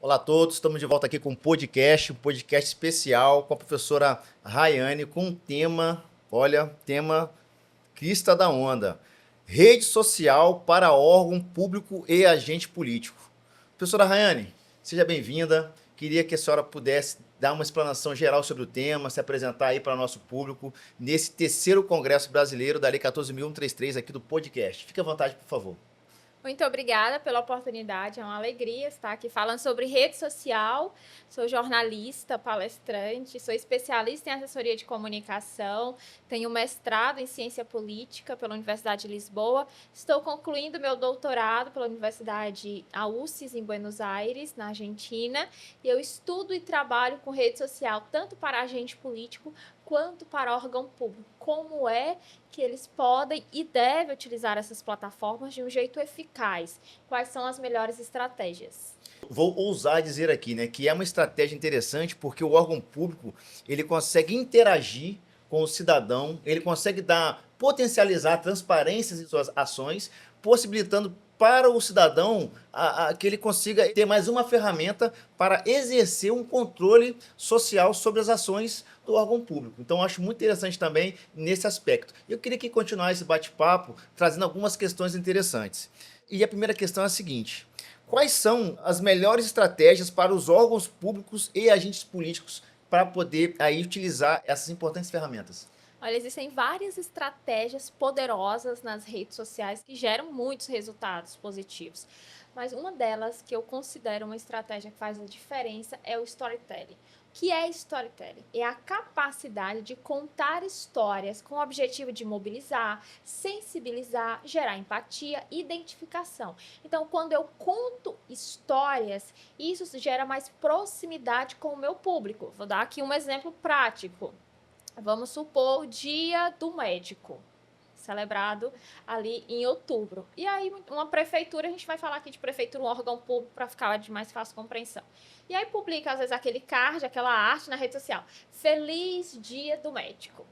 Olá a todos, estamos de volta aqui com um podcast especial com a professora Rayane, com um tema, tema crista da onda, rede social para órgão público e agente político. Professora Rayane, seja bem-vinda, queria que a senhora pudesse dar uma explanação geral sobre o tema, se apresentar aí para o nosso público nesse terceiro Congresso Brasileiro da Lei 14.133 aqui do podcast. Fique à vontade, por favor. Muito obrigada pela oportunidade, é uma alegria estar aqui falando sobre rede social. Sou jornalista, palestrante, sou especialista em assessoria de comunicação, tenho mestrado em ciência política pela Universidade de Lisboa, estou concluindo meu doutorado pela Universidade UCES em Buenos Aires, na Argentina, e eu estudo e trabalho com rede social tanto para agente político quanto para órgão público. Como é que eles podem e devem utilizar essas plataformas de um jeito eficaz? Quais são as melhores estratégias? Vou ousar dizer aqui, né, que é uma estratégia interessante porque o órgão público ele consegue interagir com o cidadão, ele consegue potencializar transparências em suas ações, possibilitando para o cidadão que ele consiga ter mais uma ferramenta para exercer um controle social sobre as ações do órgão público. Então, eu acho muito interessante também nesse aspecto. Eu queria que continuar esse bate-papo trazendo algumas questões interessantes. E a primeira questão é a seguinte: quais são as melhores estratégias para os órgãos públicos e agentes políticos para poder aí utilizar essas importantes ferramentas? Olha, existem várias estratégias poderosas nas redes sociais que geram muitos resultados positivos. Mas uma delas que eu considero uma estratégia que faz a diferença é o storytelling. O que é storytelling? É a capacidade de contar histórias com o objetivo de mobilizar, sensibilizar, gerar empatia e identificação. Então, quando eu conto histórias, isso gera mais proximidade com o meu público. Vou dar aqui um exemplo prático. Vamos supor o Dia do Médico, celebrado ali em outubro. E aí, uma prefeitura, a gente vai falar aqui de prefeitura, um órgão público, para ficar de mais fácil compreensão. E aí publica, às vezes, aquele card, aquela arte na rede social. Feliz Dia do Médico.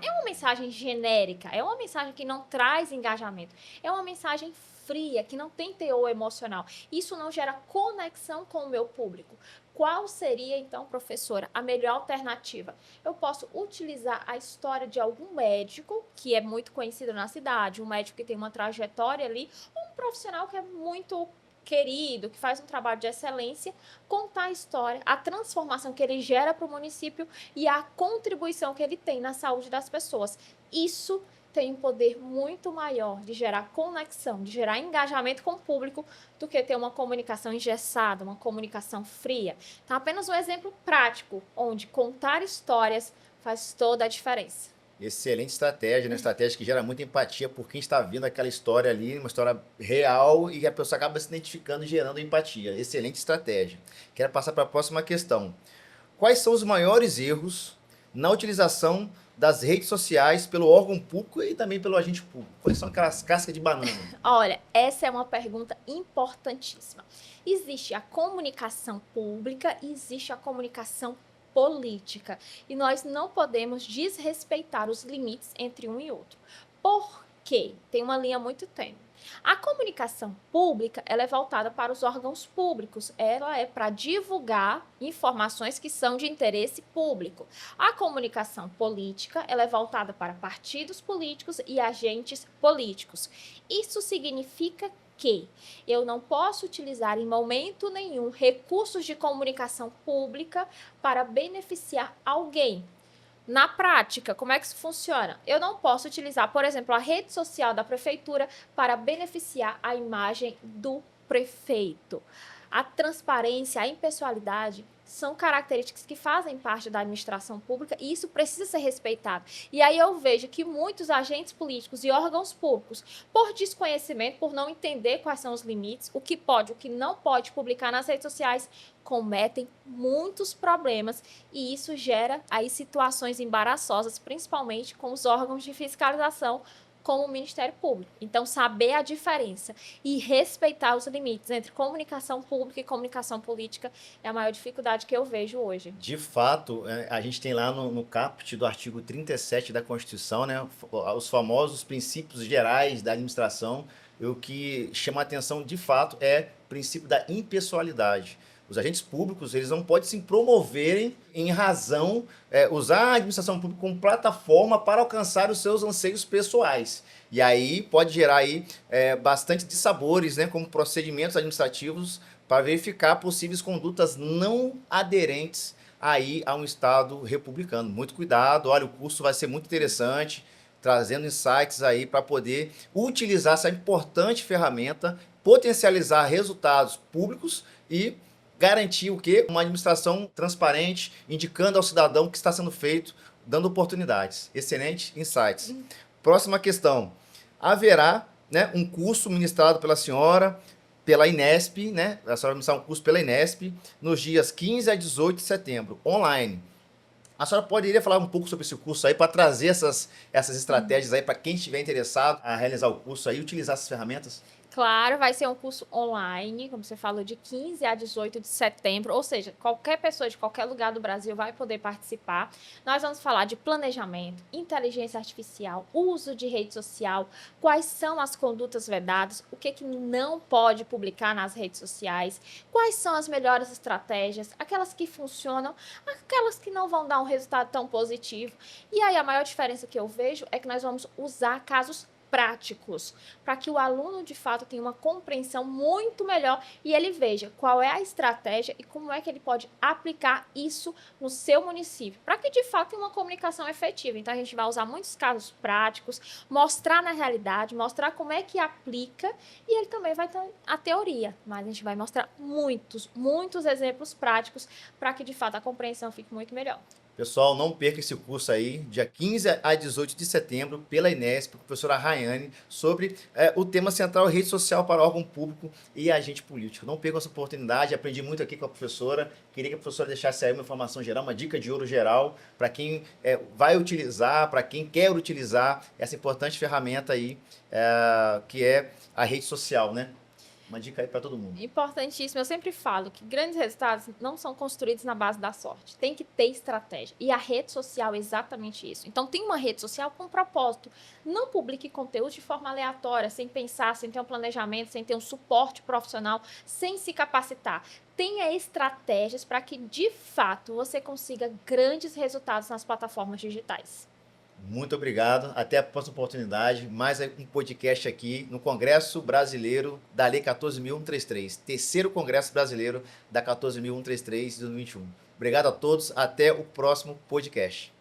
É uma mensagem genérica, é uma mensagem que não traz engajamento, é uma mensagem fria, que não tem teor emocional. Isso não gera conexão com o meu público. Qual seria, então, professora, a melhor alternativa? Eu posso utilizar a história de algum médico, que é muito conhecido na cidade, um médico que tem uma trajetória ali, ou um profissional que é muito querido, que faz um trabalho de excelência, contar a história, a transformação que ele gera para o município e a contribuição que ele tem na saúde das pessoas. Isso tem um poder muito maior de gerar conexão, de gerar engajamento com o público, do que ter uma comunicação engessada, uma comunicação fria. Então, apenas um exemplo prático, onde contar histórias faz toda a diferença. Excelente estratégia, né? Estratégia que gera muita empatia por quem está vendo aquela história ali, uma história real e que a pessoa acaba se identificando e gerando empatia. Excelente estratégia. Quero passar para a próxima questão. Quais são os maiores erros na utilização das redes sociais pelo órgão público e também pelo agente público? Quais são aquelas cascas de banana? Olha, essa é uma pergunta importantíssima. Existe a comunicação pública e existe a comunicação política. E nós não podemos desrespeitar os limites entre um e outro. Por quê? Tem uma linha muito tênue. A comunicação pública, ela é voltada para os órgãos públicos. Ela é para divulgar informações que são de interesse público. A comunicação política, ela é voltada para partidos políticos e agentes políticos. Isso significa que eu não posso utilizar em momento nenhum recursos de comunicação pública para beneficiar alguém. Na prática, como é que isso funciona? Eu não posso utilizar, por exemplo, a rede social da prefeitura para beneficiar a imagem do prefeito. A transparência, a impessoalidade são características que fazem parte da administração pública e isso precisa ser respeitado. E aí eu vejo que muitos agentes políticos e órgãos públicos, por desconhecimento, por não entender quais são os limites, o que pode, o que não pode publicar nas redes sociais, cometem muitos problemas e isso gera aí situações embaraçosas, principalmente com os órgãos de fiscalização, como o Ministério Público. Então, saber a diferença e respeitar os limites entre comunicação pública e comunicação política é a maior dificuldade que eu vejo hoje. De fato, a gente tem lá no caput do artigo 37 da Constituição, né, os famosos princípios gerais da administração, e o que chama a atenção de fato é o princípio da impessoalidade. Os agentes públicos, eles não podem se promoverem em razão, usar a administração pública como plataforma para alcançar os seus anseios pessoais. E aí pode gerar aí, bastante dissabores, né, como procedimentos administrativos para verificar possíveis condutas não aderentes aí a um Estado republicano. Muito cuidado, olha, o curso vai ser muito interessante, trazendo insights aí para poder utilizar essa importante ferramenta, potencializar resultados públicos e garantir o quê? Uma administração transparente, indicando ao cidadão o que está sendo feito, dando oportunidades. Excelente insights. Próxima questão. Haverá, né, um curso ministrado pela senhora, pela Inesp, né? A senhora vai ministrar um curso pela Inesp nos dias 15 a 18 de setembro, online. A senhora poderia falar um pouco sobre esse curso aí para trazer essas estratégias aí para quem estiver interessado a realizar o curso aí e utilizar essas ferramentas? Claro, vai ser um curso online, como você falou, de 15 a 18 de setembro, ou seja, qualquer pessoa de qualquer lugar do Brasil vai poder participar. Nós vamos falar de planejamento, inteligência artificial, uso de rede social, quais são as condutas vedadas, o que não pode publicar nas redes sociais, quais são as melhores estratégias, aquelas que funcionam, aquelas que não vão dar um resultado tão positivo. E aí a maior diferença que eu vejo é que nós vamos usar casos práticos, para que o aluno de fato tenha uma compreensão muito melhor e ele veja qual é a estratégia e como é que ele pode aplicar isso no seu município, para que de fato tenha uma comunicação efetiva. Então a gente vai usar muitos casos práticos, mostrar na realidade, mostrar como é que aplica e ele também vai ter a teoria, mas a gente vai mostrar muitos exemplos práticos para que de fato a compreensão fique muito melhor. Pessoal, não perca esse curso aí, dia 15 a 18 de setembro, pela Inesp, professora Rayane, sobre o tema central, rede social para órgão público e agente político. Não perca essa oportunidade, aprendi muito aqui com a professora, queria que a professora deixasse aí uma informação geral, uma dica de ouro geral, para quem vai utilizar, para quem quer utilizar essa importante ferramenta aí, que é a rede social, né? Uma dica aí para todo mundo. Importantíssimo. Eu sempre falo que grandes resultados não são construídos na base da sorte. Tem que ter estratégia. E a rede social é exatamente isso. Então, tem uma rede social com um propósito. Não publique conteúdo de forma aleatória, sem pensar, sem ter um planejamento, sem ter um suporte profissional, sem se capacitar. Tenha estratégias para que, de fato, você consiga grandes resultados nas plataformas digitais. Muito obrigado. Até a próxima oportunidade. Mais um podcast aqui no Congresso Brasileiro da Lei 14.133. Terceiro Congresso Brasileiro da 14.133 de 2021. Obrigado a todos. Até o próximo podcast.